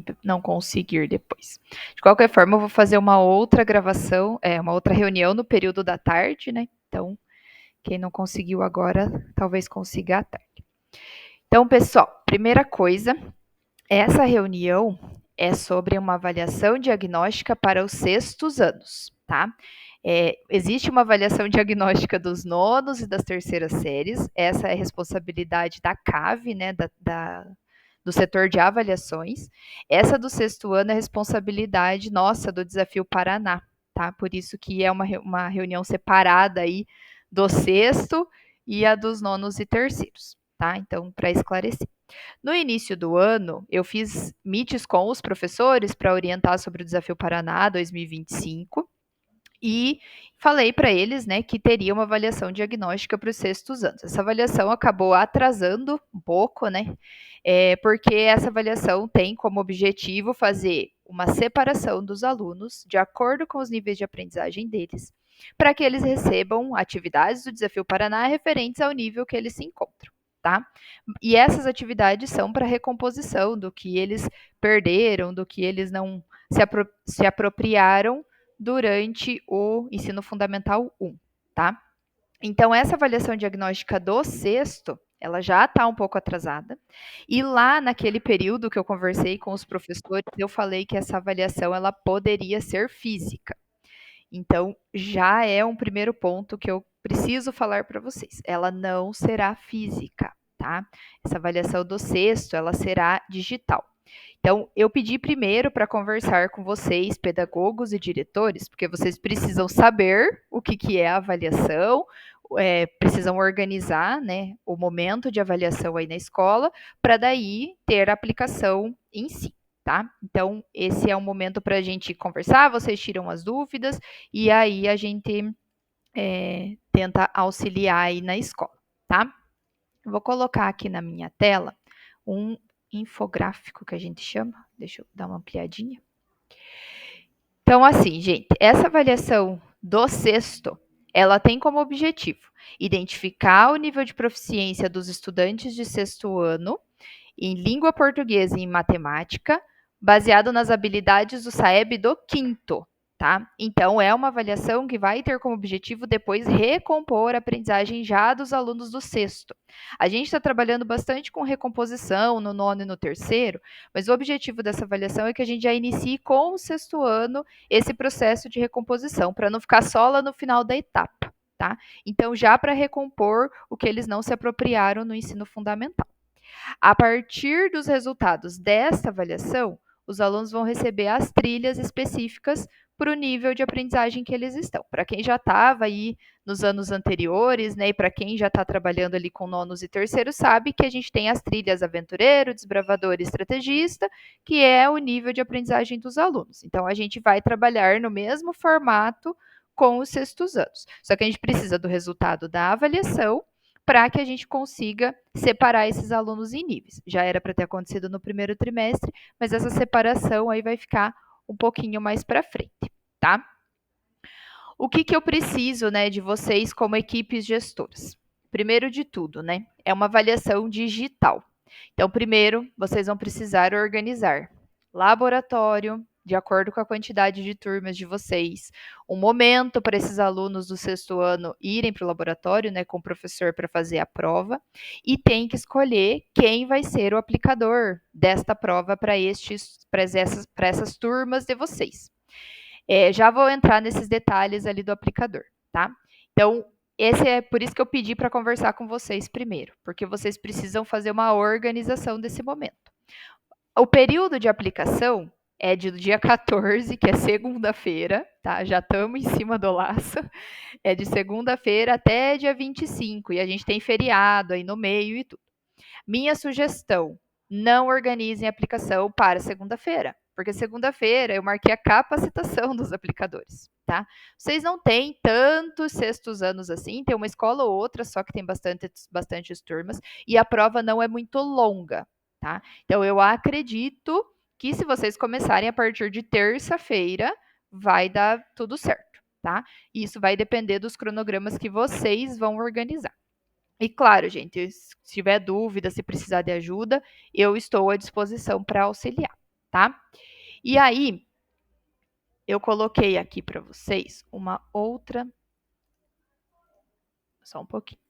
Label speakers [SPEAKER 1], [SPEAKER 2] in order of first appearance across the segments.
[SPEAKER 1] quem não conseguir depois. De qualquer forma, eu vou fazer uma outra gravação, uma outra reunião no período da tarde, né? Então, quem não conseguiu agora, talvez consiga à tarde. Então, pessoal, primeira coisa, essa reunião é sobre uma avaliação diagnóstica para os sextos anos, tá? Existe uma avaliação diagnóstica dos nonos e das terceiras séries, essa é a responsabilidade da CAV, né, do setor de avaliações. Essa do sexto ano é responsabilidade nossa do Desafio Paraná, tá? Por isso que é uma reunião separada aí do sexto e a dos nonos e terceiros, tá? Então, para esclarecer. No início do ano, eu fiz meets com os professores para orientar sobre o Desafio Paraná 2025 e falei para eles, né, que teria uma avaliação diagnóstica para os sextos anos. Essa avaliação acabou atrasando um pouco, né, porque essa avaliação tem como objetivo fazer uma separação dos alunos de acordo com os níveis de aprendizagem deles, para que eles recebam atividades do Desafio Paraná referentes ao nível que eles se encontram, tá? E essas atividades são para recomposição do que eles perderam, do que eles não se apropriaram durante o ensino fundamental 1, tá? Então, essa avaliação diagnóstica do sexto, ela já está um pouco atrasada. E lá naquele período que eu conversei com os professores, eu falei que essa avaliação ela poderia ser física. Então, já é um primeiro ponto que eu preciso falar para vocês. Ela não será física, tá? Essa avaliação do sexto, ela será digital. Então, eu pedi primeiro para conversar com vocês, pedagogos e diretores, porque vocês precisam saber o que é a avaliação, precisam organizar, né, o momento de avaliação aí na escola, para daí ter a aplicação em si, tá? Então, esse é um momento para a gente conversar, vocês tiram as dúvidas, e aí a gente tenta auxiliar aí na escola, tá? Vou colocar aqui na minha tela um infográfico que a gente chama. Deixa eu dar uma ampliadinha. Então, assim, gente, essa avaliação do sexto, ela tem como objetivo identificar o nível de proficiência dos estudantes de sexto ano em língua portuguesa e em matemática, baseado nas habilidades do SAEB do quinto, tá? Então, é uma avaliação que vai ter como objetivo depois recompor a aprendizagem já dos alunos do sexto. A gente está trabalhando bastante com recomposição no nono e no terceiro, mas o objetivo dessa avaliação é que a gente já inicie com o sexto ano esse processo de recomposição, para não ficar só lá no final da etapa, tá? Então, já para recompor o que eles não se apropriaram no ensino fundamental. A partir dos resultados desta avaliação, os alunos vão receber as trilhas específicas para o nível de aprendizagem que eles estão. Para quem já estava aí nos anos anteriores, né, e para quem já está trabalhando ali com nonos e terceiros, sabe que a gente tem as trilhas aventureiro, desbravador e estrategista, que é o nível de aprendizagem dos alunos. Então, a gente vai trabalhar no mesmo formato com os sextos anos. Só que a gente precisa do resultado da avaliação para que a gente consiga separar esses alunos em níveis. Já era para ter acontecido no primeiro trimestre, mas essa separação aí vai ficar um pouquinho mais para frente, tá? O que eu preciso, né, de vocês como equipes gestoras? Primeiro de tudo, né, é uma avaliação digital. Então, primeiro, vocês vão precisar organizar laboratório, de acordo com a quantidade de turmas de vocês, um momento para esses alunos do sexto ano irem para o laboratório, né, com o professor para fazer a prova, e tem que escolher quem vai ser o aplicador desta prova para essas turmas de vocês. Já vou entrar nesses detalhes ali do aplicador, tá? Então, esse é por isso que eu pedi para conversar com vocês primeiro, porque vocês precisam fazer uma organização desse momento. O período de aplicação é do dia 14, que é segunda-feira, tá? Já estamos em cima do laço. É de segunda-feira até dia 25, e a gente tem feriado aí no meio e tudo. Minha sugestão, não organizem a aplicação para segunda-feira, porque segunda-feira eu marquei a capacitação dos aplicadores, tá? Vocês não têm tantos sextos anos assim, tem uma escola ou outra, só que tem bastantes turmas, e a prova não é muito longa, tá? Então, eu acredito que se vocês começarem a partir de terça-feira, vai dar tudo certo, tá? E isso vai depender dos cronogramas que vocês vão organizar. E claro, gente, se tiver dúvida, se precisar de ajuda, eu estou à disposição para auxiliar, tá? E aí, eu coloquei aqui para vocês uma outra. Só um pouquinho.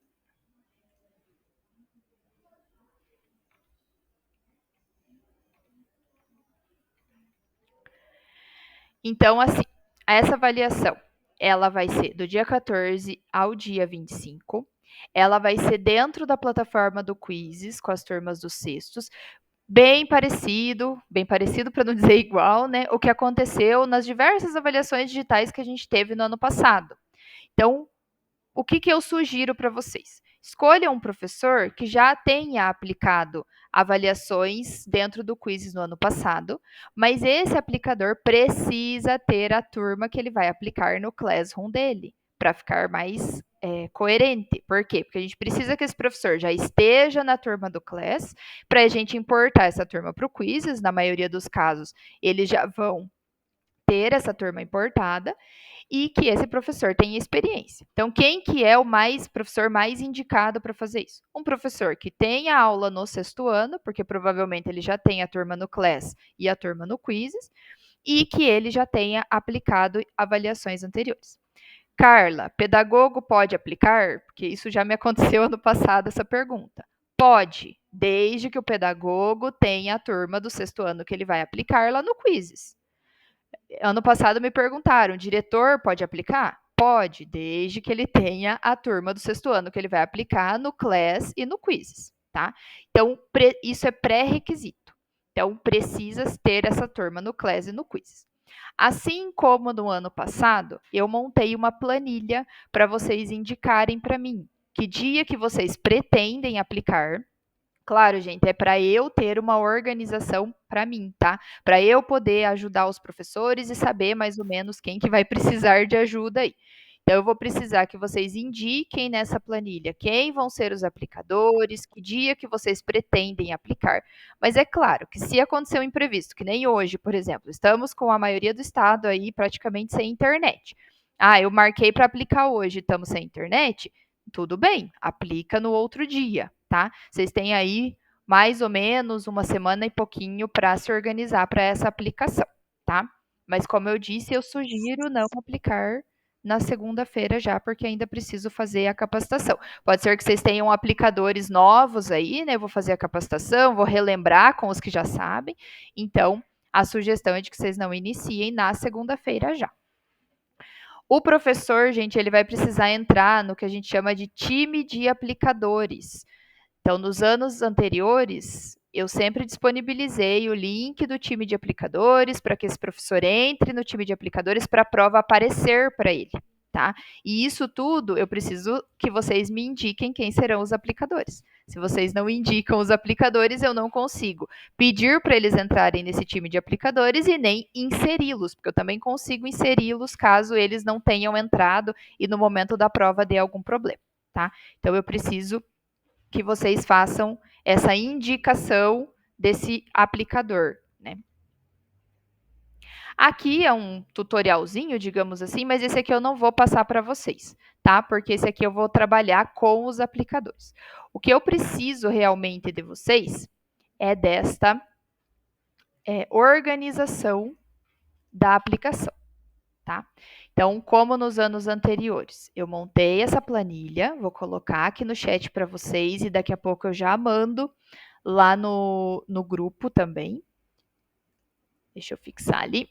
[SPEAKER 1] Então, assim, essa avaliação, ela vai ser do dia 14 ao dia 25. Ela vai ser dentro da plataforma do Quizzes, com as turmas dos sextos. Bem parecido para não dizer igual, né? O que aconteceu nas diversas avaliações digitais que a gente teve no ano passado. Então, o que eu sugiro para vocês? Escolha um professor que já tenha aplicado avaliações dentro do Quizzes no ano passado, mas esse aplicador precisa ter a turma que ele vai aplicar no Classroom dele, para ficar mais coerente. Por quê? Porque a gente precisa que esse professor já esteja na turma do Class, para a gente importar essa turma para o Quizzes. Na maioria dos casos, eles já vão ter essa turma importada, e que esse professor tenha experiência. Então, quem que é o professor mais indicado para fazer isso? Um professor que tenha aula no sexto ano, porque provavelmente ele já tem a turma no Class e a turma no Quizzes, e que ele já tenha aplicado avaliações anteriores. Carla, pedagogo pode aplicar? Porque isso já me aconteceu ano passado, essa pergunta. Pode, desde que o pedagogo tenha a turma do sexto ano que ele vai aplicar lá no Quizzes. Ano passado me perguntaram, diretor pode aplicar? Pode, desde que ele tenha a turma do sexto ano que ele vai aplicar no Class e no Quizzes, tá? Então, isso é pré-requisito. Então, precisa ter essa turma no Class e no Quizzes. Assim como no ano passado, eu montei uma planilha para vocês indicarem para mim que dia que vocês pretendem aplicar. Claro, gente, é para eu ter uma organização para mim, tá? Para eu poder ajudar os professores e saber mais ou menos quem que vai precisar de ajuda aí. Então, eu vou precisar que vocês indiquem nessa planilha quem vão ser os aplicadores, que dia que vocês pretendem aplicar. Mas é claro que se acontecer um imprevisto, que nem hoje, por exemplo, estamos com a maioria do estado aí praticamente sem internet. Ah, eu marquei para aplicar hoje, estamos sem internet? Tudo bem, aplica no outro dia, tá? Vocês têm aí mais ou menos uma semana e pouquinho para se organizar para essa aplicação, tá? Mas como eu disse, eu sugiro não aplicar na segunda-feira já, porque ainda preciso fazer a capacitação. Pode ser que vocês tenham aplicadores novos aí, né? Eu vou fazer a capacitação, vou relembrar com os que já sabem. Então, a sugestão é de que vocês não iniciem na segunda-feira já. O professor, gente, ele vai precisar entrar no que a gente chama de time de aplicadores. Então, nos anos anteriores, eu sempre disponibilizei o link do time de aplicadores para que esse professor entre no time de aplicadores para a prova aparecer para ele, tá? E isso tudo eu preciso que vocês me indiquem quem serão os aplicadores. Se vocês não indicam os aplicadores, eu não consigo pedir para eles entrarem nesse time de aplicadores e nem inseri-los, porque eu também consigo inseri-los caso eles não tenham entrado e no momento da prova dê algum problema, tá? Então eu preciso que vocês façam essa indicação desse aplicador, né? Aqui é um tutorialzinho, digamos assim, mas esse aqui eu não vou passar para vocês, tá? Porque esse aqui eu vou trabalhar com os aplicadores. O que eu preciso realmente de vocês é desta organização da aplicação, tá? Então, como nos anos anteriores, eu montei essa planilha, vou colocar aqui no chat para vocês e daqui a pouco eu já mando lá no grupo também. Deixa eu fixar ali.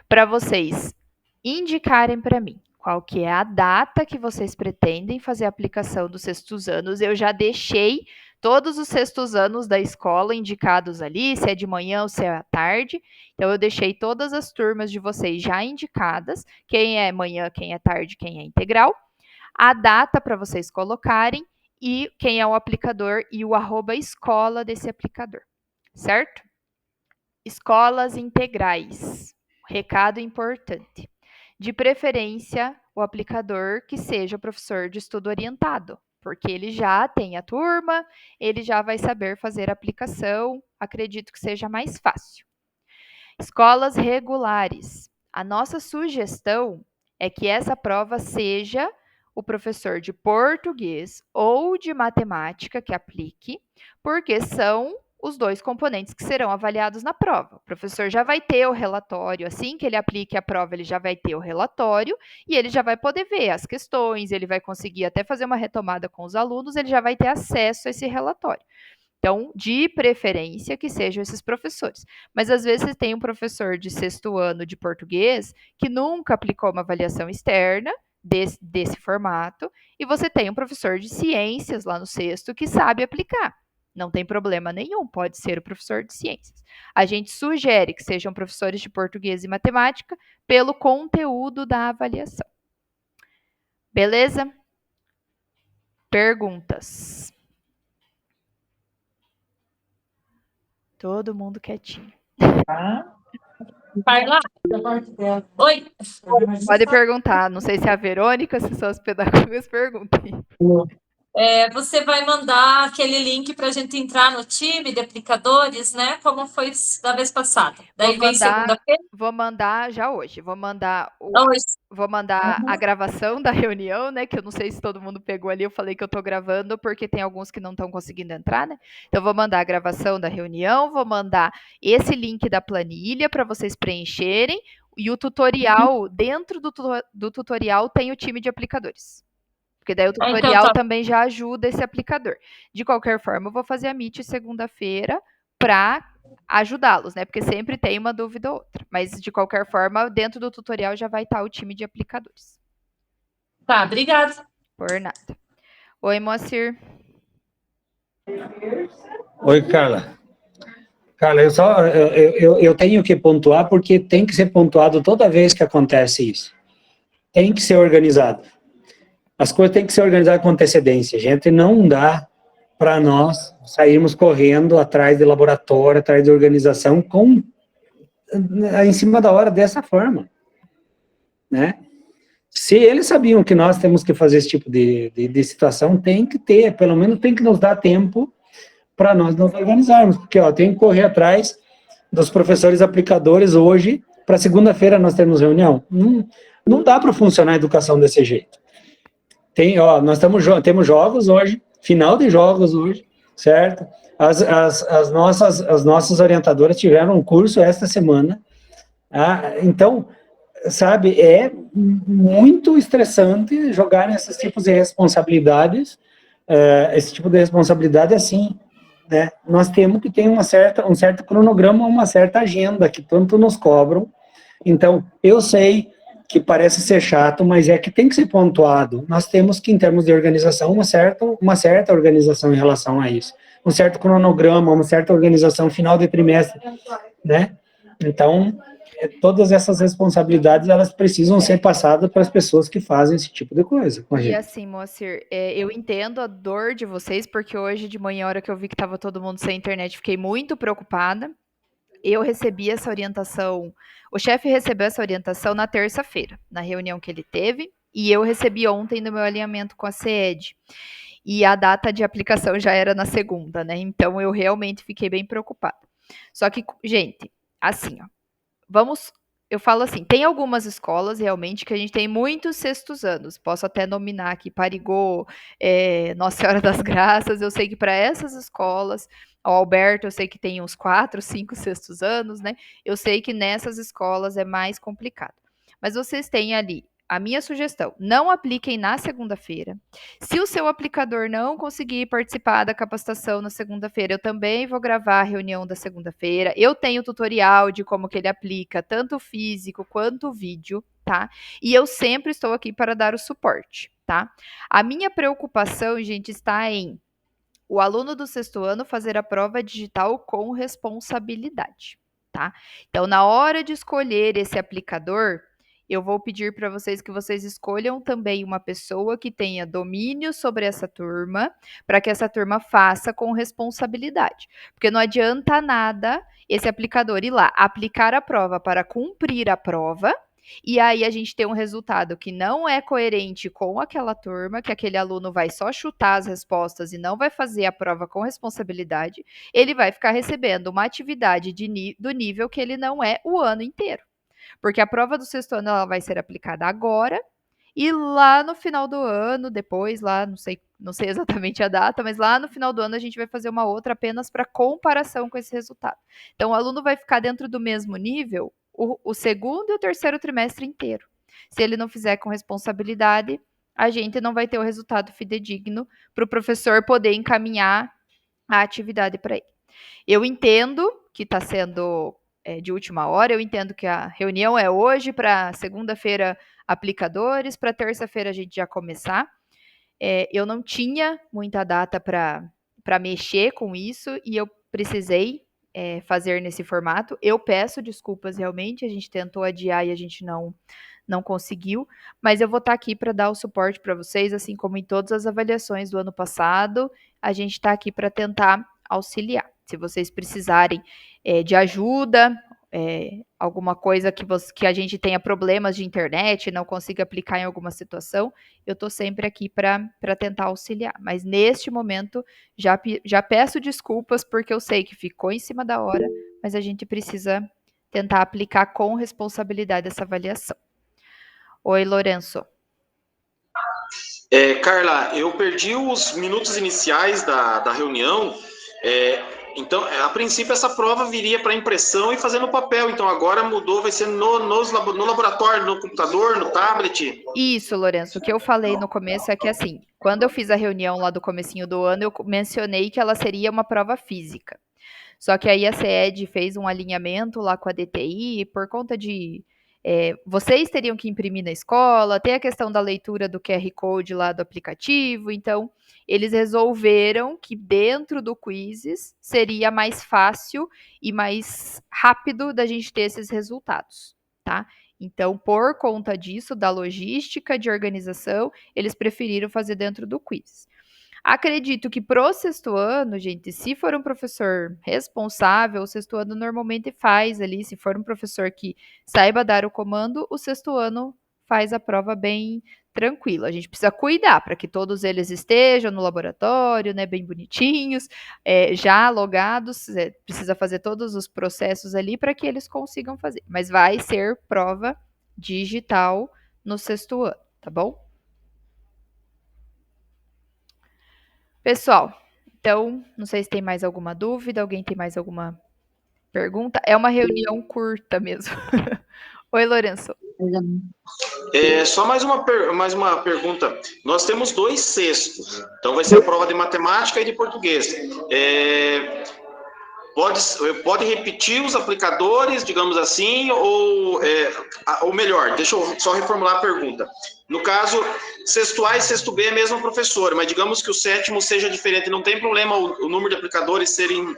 [SPEAKER 1] Para vocês indicarem para mim qual que é a data que vocês pretendem fazer a aplicação dos sextos anos. Eu já deixei todos os sextos anos da escola indicados ali, se é de manhã ou se é à tarde. Então, eu deixei todas as turmas de vocês já indicadas, quem é manhã, quem é tarde, quem é integral, a data para vocês colocarem e quem é o aplicador e o @escola desse aplicador, certo? Escolas integrais. Recado importante. De preferência, o aplicador que seja professor de estudo orientado, porque ele já tem a turma, ele já vai saber fazer a aplicação, acredito que seja mais fácil. Escolas regulares. A nossa sugestão é que essa prova seja o professor de português ou de matemática que aplique, porque são os 2 componentes que serão avaliados na prova. O professor já vai ter o relatório, assim que ele aplique a prova, ele já vai ter o relatório e ele já vai poder ver as questões, ele vai conseguir até fazer uma retomada com os alunos, ele já vai ter acesso a esse relatório. Então, de preferência que sejam esses professores. Mas às vezes tem um professor de 6º ano de português que nunca aplicou uma avaliação externa desse formato, e você tem um professor de ciências lá no 6º que sabe aplicar. Não tem problema nenhum, pode ser o professor de ciências. A gente sugere que sejam professores de português e matemática pelo conteúdo da avaliação. Beleza? Perguntas? Todo mundo quietinho.
[SPEAKER 2] Vai lá. Oi.
[SPEAKER 1] Pode perguntar. Não sei se é a Verônica, se são as pedagogas, perguntem.
[SPEAKER 2] Você vai mandar aquele link para a gente entrar no time de aplicadores, né? Como foi da vez passada. Daí vem segunda-feira?
[SPEAKER 1] Vou mandar já hoje. Vou mandar
[SPEAKER 2] Uhum.
[SPEAKER 1] a gravação da reunião, né? Que eu não sei se todo mundo pegou ali. Eu falei que eu tô gravando porque tem alguns que não estão conseguindo entrar, né? Então, vou mandar a gravação da reunião, vou mandar esse link da planilha para vocês preencherem. E o tutorial, dentro do tutorial, tem o time de aplicadores. Porque daí o tutorial também já ajuda esse aplicador. De qualquer forma, eu vou fazer a Meet segunda-feira para ajudá-los, né? Porque sempre tem uma dúvida ou outra. Mas, de qualquer forma, dentro do tutorial já vai estar o time de aplicadores.
[SPEAKER 2] Tá, obrigada.
[SPEAKER 1] Por nada. Oi, Moacir.
[SPEAKER 3] Oi, Carla. Carla, eu tenho que pontuar porque tem que ser pontuado toda vez que acontece isso. Tem que ser organizado. As coisas têm que ser organizadas com antecedência. Gente, não dá para nós sairmos correndo atrás de laboratório, atrás de organização em cima da hora dessa forma, né? Se eles sabiam que nós temos que fazer esse tipo de situação, tem que ter, pelo menos tem que nos dar tempo para nós nos organizarmos, porque tem que correr atrás dos professores aplicadores hoje, para segunda-feira nós temos reunião. Não dá para funcionar a educação desse jeito. Nós temos jogos hoje, final de jogos hoje, certo? As nossas orientadoras tiveram um curso esta semana, então, sabe, é muito estressante jogar esses tipos de responsabilidades, esse tipo de responsabilidade assim, né? Nós temos que ter um certo cronograma, uma certa agenda que tanto nos cobram. Então, eu sei que parece ser chato, mas é que tem que ser pontuado. Nós temos que, em termos de organização, uma certa organização em relação a isso. Um certo cronograma, uma certa organização final de trimestre, né? Então, todas essas responsabilidades, elas precisam ser passadas para as pessoas que fazem esse tipo de coisa com a gente.
[SPEAKER 1] E assim, Moacir, eu entendo a dor de vocês, porque hoje de manhã, a hora que eu vi que estava todo mundo sem internet, fiquei muito preocupada. Eu recebi essa orientação, o chefe recebeu essa orientação na terça-feira, na reunião que ele teve, e eu recebi ontem no meu alinhamento com a CED. E a data de aplicação já era na segunda, né? Então eu realmente fiquei bem preocupada. Só que, gente, assim, eu falo assim, tem algumas escolas realmente que a gente tem muitos sextos anos. Posso até nominar aqui Parigô, Nossa Senhora das Graças. Eu sei que para essas escolas, o Alberto, eu sei que tem uns 4, 5 sextos anos, né? Eu sei que nessas escolas é mais complicado. Mas vocês têm ali a minha sugestão: não apliquem na segunda-feira. Se o seu aplicador não conseguir participar da capacitação na segunda-feira, eu também vou gravar a reunião da segunda-feira. Eu tenho tutorial de como que ele aplica, tanto o físico quanto o vídeo, tá? E eu sempre estou aqui para dar o suporte, tá? A minha preocupação, gente, está em o aluno do sexto ano fazer a prova digital com responsabilidade, tá? Então, na hora de escolher esse aplicador, eu vou pedir para vocês que vocês escolham também uma pessoa que tenha domínio sobre essa turma, para que essa turma faça com responsabilidade. Porque não adianta nada esse aplicador ir lá, aplicar a prova para cumprir a prova, e aí a gente tem um resultado que não é coerente com aquela turma, que aquele aluno vai só chutar as respostas e não vai fazer a prova com responsabilidade, ele vai ficar recebendo uma atividade do nível que ele não é o ano inteiro. Porque a prova do sexto ano ela vai ser aplicada agora, E lá no final do ano, depois, lá, não sei exatamente a data, mas lá no final do ano a gente vai fazer uma outra apenas para comparação com esse resultado. Então, o aluno vai ficar dentro do mesmo nível o segundo e o terceiro trimestre inteiro. Se ele não fizer com responsabilidade, a gente não vai ter o resultado fidedigno para o professor poder encaminhar a atividade para ele. Eu entendo que está sendo de última hora, eu entendo que a reunião é hoje, para segunda-feira aplicadores, para terça-feira a gente já começar. Eu não tinha muita data para mexer com isso e eu precisei fazer nesse formato. Eu peço desculpas realmente, a gente tentou adiar e a gente não conseguiu, mas eu vou estar aqui para dar o suporte para vocês, assim como em todas as avaliações do ano passado, a gente está aqui para tentar auxiliar. Se vocês precisarem de ajuda, alguma coisa que a gente tenha problemas de internet, não consiga aplicar em alguma situação, eu estou sempre aqui para tentar auxiliar. Mas neste momento, já peço desculpas, porque eu sei que ficou em cima da hora, mas a gente precisa tentar aplicar com responsabilidade essa avaliação. Oi, Lourenço.
[SPEAKER 4] Carla, eu perdi os minutos iniciais da reunião. Então, a princípio, essa prova viria para impressão e fazer no papel. Então, agora mudou, vai ser no laboratório, no computador, no tablet.
[SPEAKER 1] Isso, Lourenço. O que eu falei no começo é que, assim, quando eu fiz a reunião lá do comecinho do ano, eu mencionei que ela seria uma prova física. Só que aí a CED fez um alinhamento lá com a DTI por conta de vocês teriam que imprimir na escola, tem a questão da leitura do QR Code lá do aplicativo, então eles resolveram que dentro do Quizzes seria mais fácil e mais rápido da gente ter esses resultados, tá? Então, por conta disso, da logística de organização, eles preferiram fazer dentro do Quizzes. Acredito que pro sexto ano, gente, se for um professor responsável, o sexto ano normalmente faz ali, se for um professor que saiba dar o comando, o sexto ano faz a prova bem tranquilo. A gente precisa cuidar para que todos eles estejam no laboratório, né, bem bonitinhos, já logados, precisa fazer todos os processos ali para que eles consigam fazer. Mas vai ser prova digital no sexto ano, tá bom? Pessoal, então, não sei se tem mais alguma dúvida, alguém tem mais alguma pergunta? É uma reunião curta mesmo. Oi, Lourenço.
[SPEAKER 4] Só mais uma pergunta. Nós temos 2 sextos, então vai ser a prova de matemática e de português. Pode repetir os aplicadores, digamos assim, ou melhor, deixa eu só reformular a pergunta. No caso, sexto A e sexto B é a mesma professora, mas digamos que o sétimo seja diferente, não tem problema o número de aplicadores serem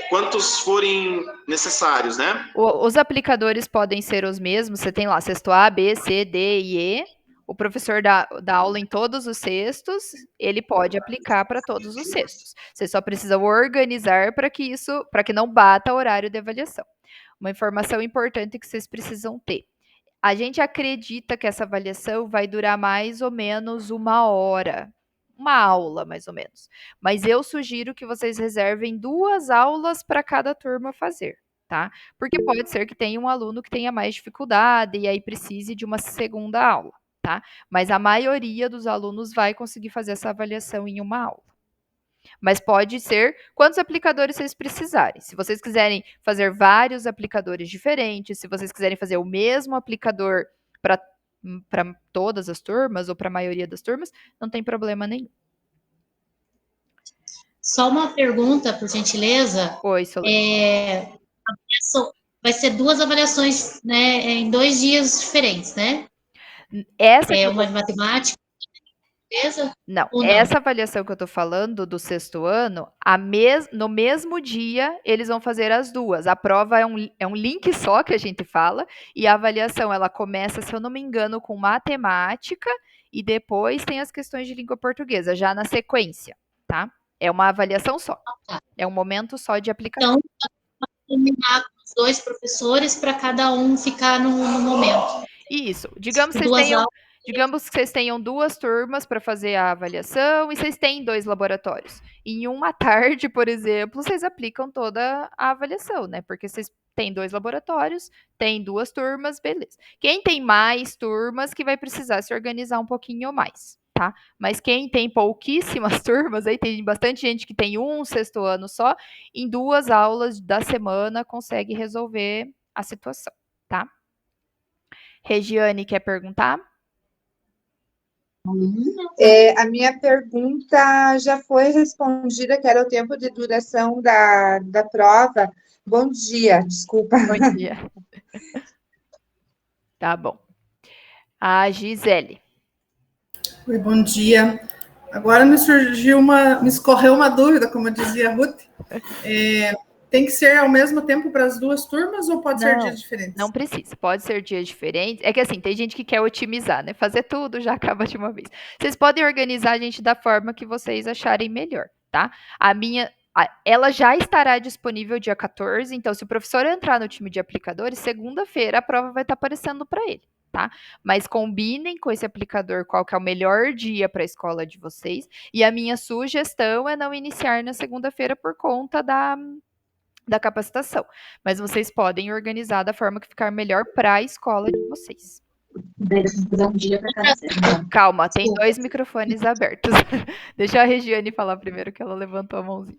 [SPEAKER 4] quantos forem necessários, né?
[SPEAKER 1] Os aplicadores podem ser os mesmos, você tem lá sexto A, B, C, D e E. O professor dá aula em todos os sextos, ele pode aplicar para todos os sextos. Você só precisa organizar para que não bata o horário de avaliação. Uma informação importante que vocês precisam ter. A gente acredita que essa avaliação vai durar mais ou menos 1 hora. Uma aula, mais ou menos. Mas eu sugiro que vocês reservem 2 aulas para cada turma fazer, tá? Porque pode ser que tenha um aluno que tenha mais dificuldade e aí precise de uma segunda aula, tá? Mas a maioria dos alunos vai conseguir fazer essa avaliação em 1 aula. Mas pode ser quantos aplicadores vocês precisarem. Se vocês quiserem fazer vários aplicadores diferentes, se vocês quiserem fazer o mesmo aplicador para todas as turmas ou para a maioria das turmas, não tem problema nenhum.
[SPEAKER 5] Só uma pergunta, por gentileza.
[SPEAKER 1] Oi, Solange.
[SPEAKER 5] Vai ser 2 avaliações, né, em 2 dias diferentes, né? Uma de matemática.
[SPEAKER 1] Não, essa avaliação que eu tô falando do sexto ano, no mesmo dia eles vão fazer as 2. A prova é um link só que a gente fala, e a avaliação ela começa, se eu não me engano, com matemática e depois tem as questões de língua portuguesa, já na sequência, tá? É uma avaliação só. É um momento só de aplicação.
[SPEAKER 5] Então, combinar com os 2 professores para cada um ficar no momento.
[SPEAKER 1] Isso. Digamos que vocês tenham Digamos que vocês tenham 2 turmas para fazer a avaliação e vocês têm 2 laboratórios. Em uma tarde, por exemplo, vocês aplicam toda a avaliação, né? Porque vocês têm 2 laboratórios, tem 2 turmas, beleza. Quem tem mais turmas que vai precisar se organizar um pouquinho mais, tá? Mas quem tem pouquíssimas turmas, aí tem bastante gente que tem 1/6 ano só, em 2 aulas da semana consegue resolver a situação, tá? Regiane quer perguntar?
[SPEAKER 6] A minha pergunta já foi respondida, que era o tempo de duração da prova. Bom dia, desculpa.
[SPEAKER 1] Bom dia. Tá bom. A Gisele.
[SPEAKER 7] Oi, bom dia. Agora me escorreu uma dúvida, como dizia a Ruth. Tem que ser ao mesmo tempo para as 2 turmas ou pode ser dias diferentes?
[SPEAKER 1] Não precisa, pode ser dias diferentes. É que assim, tem gente que quer otimizar, né? Fazer tudo já acaba de uma vez. Vocês podem organizar a gente da forma que vocês acharem melhor, tá? Ela já estará disponível dia 14, então se o professor entrar no time de aplicadores, segunda-feira a prova vai estar aparecendo para ele, tá? Mas combinem com esse aplicador qual que é o melhor dia para a escola de vocês. E a minha sugestão é não iniciar na segunda-feira por conta da capacitação. Mas vocês podem organizar da forma que ficar melhor para a escola de vocês. Calma, tem 2 microfones abertos. Deixa a Regiane falar primeiro, que ela levantou a mãozinha.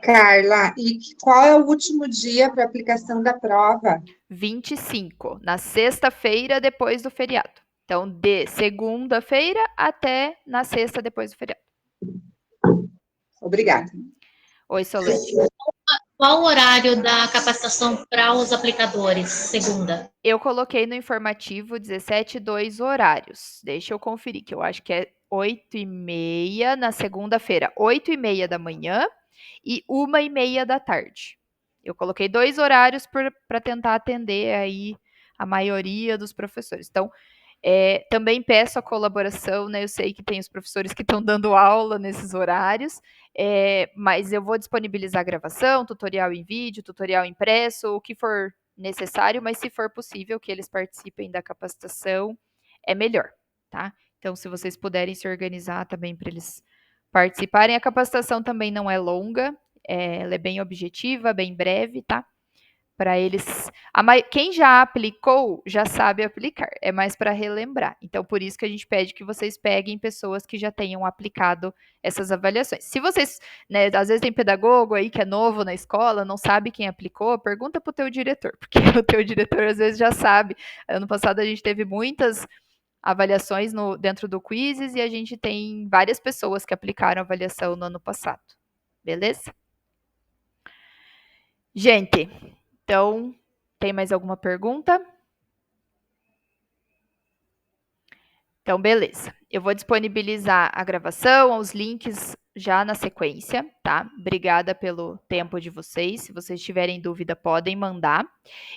[SPEAKER 6] Carla, e qual é o último dia para aplicação da prova?
[SPEAKER 1] 25, na sexta-feira depois do feriado. Então, de segunda-feira até na sexta depois do feriado.
[SPEAKER 6] Obrigada.
[SPEAKER 1] Oi, Solange.
[SPEAKER 5] Qual o horário da capacitação para os aplicadores, segunda?
[SPEAKER 1] Eu coloquei no informativo 17:02 horários. Deixa eu conferir, que eu acho que é 8h30 na segunda-feira, 8h30 da manhã e 1h30 da tarde. Eu coloquei 2 horários para tentar atender aí a maioria dos professores. Então, também peço a colaboração, né? Eu sei que tem os professores que estão dando aula nesses horários, mas eu vou disponibilizar gravação, tutorial em vídeo, tutorial impresso, o que for necessário, mas se for possível que eles participem da capacitação, é melhor, tá? Então, se vocês puderem se organizar também para eles participarem, a capacitação também não é longa, ela é bem objetiva, bem breve, tá? Para eles. Quem já aplicou já sabe aplicar, é mais para relembrar. Então, por isso que a gente pede que vocês peguem pessoas que já tenham aplicado essas avaliações. Se vocês, né, às vezes tem pedagogo aí que é novo na escola, não sabe quem aplicou, pergunta para o teu diretor, porque o teu diretor às vezes já sabe. Ano passado a gente teve muitas avaliações dentro do Quizzes e a gente tem várias pessoas que aplicaram avaliação no ano passado. Beleza? Gente, então, tem mais alguma pergunta? Então, beleza. Eu vou disponibilizar a gravação, os links já na sequência, tá? Obrigada pelo tempo de vocês. Se vocês tiverem dúvida, podem mandar.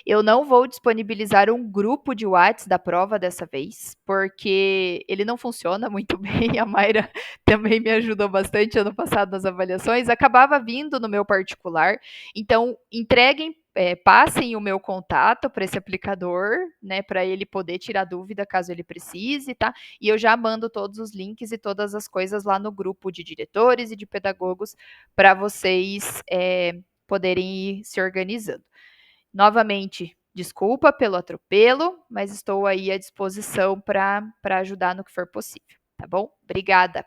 [SPEAKER 1] Eu não vou disponibilizar um grupo de WhatsApp da prova dessa vez, porque ele não funciona muito bem. A Mayra também me ajudou bastante ano passado nas avaliações. Acabava vindo no meu particular. Então, passem o meu contato para esse aplicador, né, para ele poder tirar dúvida caso ele precise, tá? E eu já mando todos os links e todas as coisas lá no grupo de diretores e de pedagogos para vocês poderem ir se organizando. Novamente, desculpa pelo atropelo, mas estou aí à disposição para ajudar no que for possível, tá bom? Obrigada.